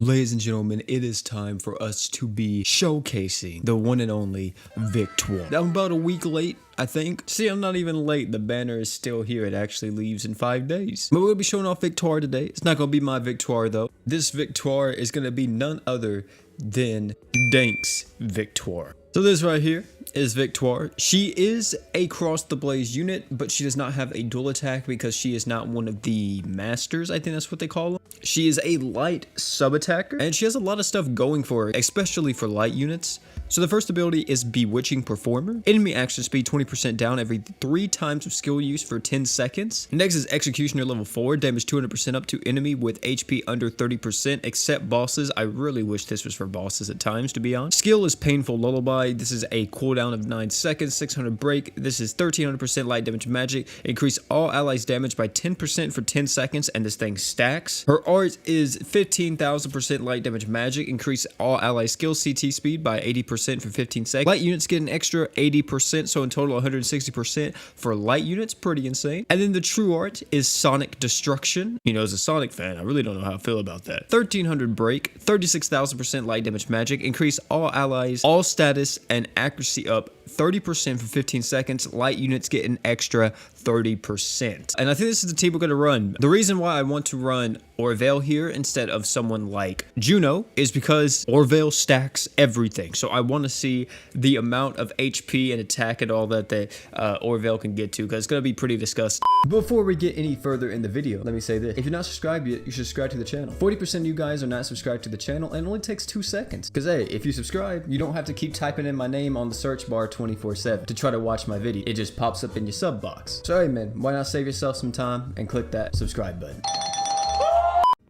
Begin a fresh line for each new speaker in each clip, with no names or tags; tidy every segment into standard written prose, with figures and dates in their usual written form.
Ladies and gentlemen, it is time for us to be showcasing the one and only Victoire. I'm about a week late, I think. See, I'm not even late. The banner is still here. It actually leaves in 5 days. But we're going to be showing off Victoire today. It's not going to be my Victoire, though. This Victoire is going to be none other than Dank's Victoire. So this right here is Victoire. She is a cross the blaze unit, but she does not have a dual attack because she is not one of the masters. I think that's what they call them. She is a light sub attacker, and she has a lot of stuff going for her, especially for light units. So the first ability is Bewitching Performer. Enemy action speed 20% down every 3 times of skill use for 10 seconds. Next is Executioner level 4. Damage 200% up to enemy with HP under 30% except bosses. I really wish this was for bosses at times, to be honest. Skill is Painful Lullaby. This is a cooldown of 9 seconds, 600 break. This is 1300% light damage magic. Increase all allies damage by 10% for 10 seconds, and this thing stacks. Her art is 15,000% light damage magic. Increase all allies skill CT speed by 80% for 15 seconds. Light units get an extra 80%, so in total 160% for light units. Pretty insane. And then the true art is Sonic Destruction. You know, as a Sonic fan, I really don't know how I feel about that. 1300 break, 36,000% light damage magic. Increase all allies, all status, and accuracy up 30% for 15 seconds. Light units get an extra 30%. And I think this is the team we're going to run. The reason why I want to run Orvale here instead of someone like Juno is because Orvale stacks everything. So I want to see the amount of HP and attack and all that Orvale can get to, because it's going to be pretty disgusting. Before we get any further in the video, let me say this. If you're not subscribed yet, you should subscribe to the channel. 40% of you guys are not subscribed to the channel, and it only takes 2 seconds. Because hey, if you subscribe, you don't have to keep typing in my name on the search bar 24/7 to try to watch my video. It just pops up in your sub box. So hey man, why not save yourself some time and click that subscribe button.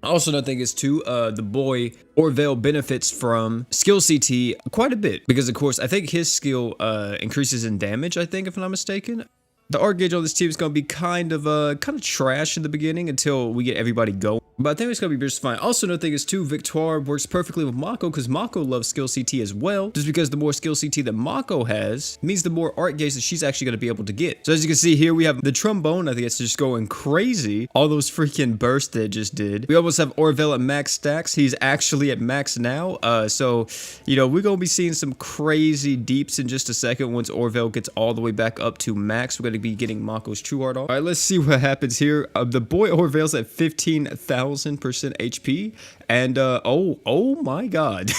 Also, another thing is too, the boy Orvale benefits from skill CT quite a bit, because of course I think his skill increases in damage, I think, if I'm not mistaken. The art gauge on this team is going to be kind of trash in the beginning until we get everybody going. But I think it's going to be just fine. Also, another thing is too, Victoire works perfectly with Mako, because Mako loves skill CT as well. Just because the more skill CT that Mako has means the more art gauge that she's actually going to be able to get. So as you can see here, we have the trombone. I think it's just going crazy. All those freaking bursts that it just did. We almost have Orvale at max stacks. He's actually at max now. So, you know, we're going to be seeing some crazy deeps in just a second once Orvale gets all the way back up to max. We're going to be getting Mako's true art off. All right, let's see what happens here. The boy Orvale's at 15,000% HP, and oh my god.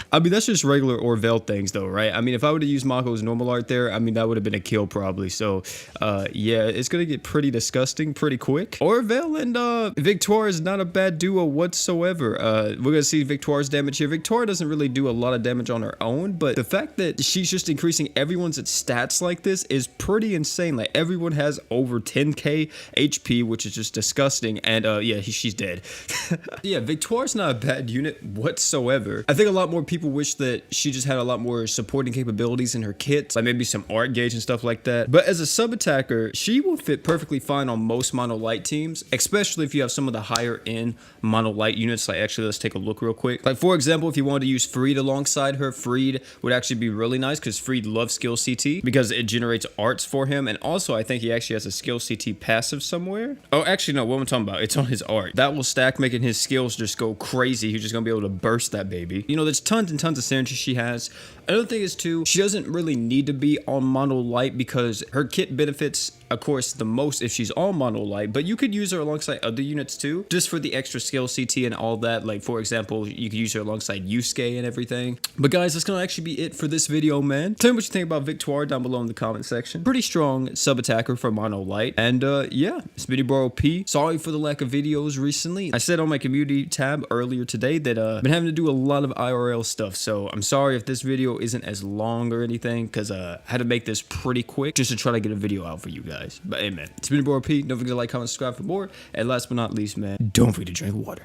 I mean, that's just regular Orvale things though, right? I mean, if I would have used Mako's normal art there, I mean, that would have been a kill probably. So, yeah, it's gonna get pretty disgusting pretty quick. Orvale and Victoire is not a bad duo whatsoever. We're gonna see Victoire's damage here. Victoire doesn't really do a lot of damage on her own, but the fact that she's just increasing everyone's stats like this is pretty insane. Like, everyone has over 10k HP, which is just disgusting. And yeah, she's dead. Yeah, Victoire's not a bad unit whatsoever. I think a lot more people wish that she just had a lot more supporting capabilities in her kit, like maybe some art gauge and stuff like that. But as a sub attacker, she will fit perfectly fine on most mono light teams, especially if you have some of the higher end mono light units. Like, actually, let's take a look real quick. Like, for example, if you wanted to use Freed alongside her, Freed would actually be really nice, because Freed loves skill CT because it generates arts for him. And also, I think he actually has a skill CT passive somewhere. Oh, actually, no, what am I talking about? It's on his art. That will stack, making his skills just go crazy. He's just gonna be able to burst that baby. You know, there's tons and tons of synergy she has. Another thing is too, she doesn't really need to be on mono light, because her kit benefits, of course, the most if she's on mono light, but you could use her alongside other units too, just for the extra skill CT and all that. Like, for example, you could use her alongside Yusuke and everything. But guys, that's gonna actually be it for this video, man. Tell me what you think about Victoire down below in the comment section. Pretty strong sub attacker for mono light. And yeah, it's been your bro P. Sorry for the lack of videos recently. I said on my community tab earlier today that I've been having to do a lot of IRL stuff, so I'm sorry if this video isn't as long or anything, because I had to make this pretty quick just to try to get a video out for you guys. But hey man, it's been your boy P. Don't forget to like, comment, subscribe for more. And last but not least, man, don't forget to drink water.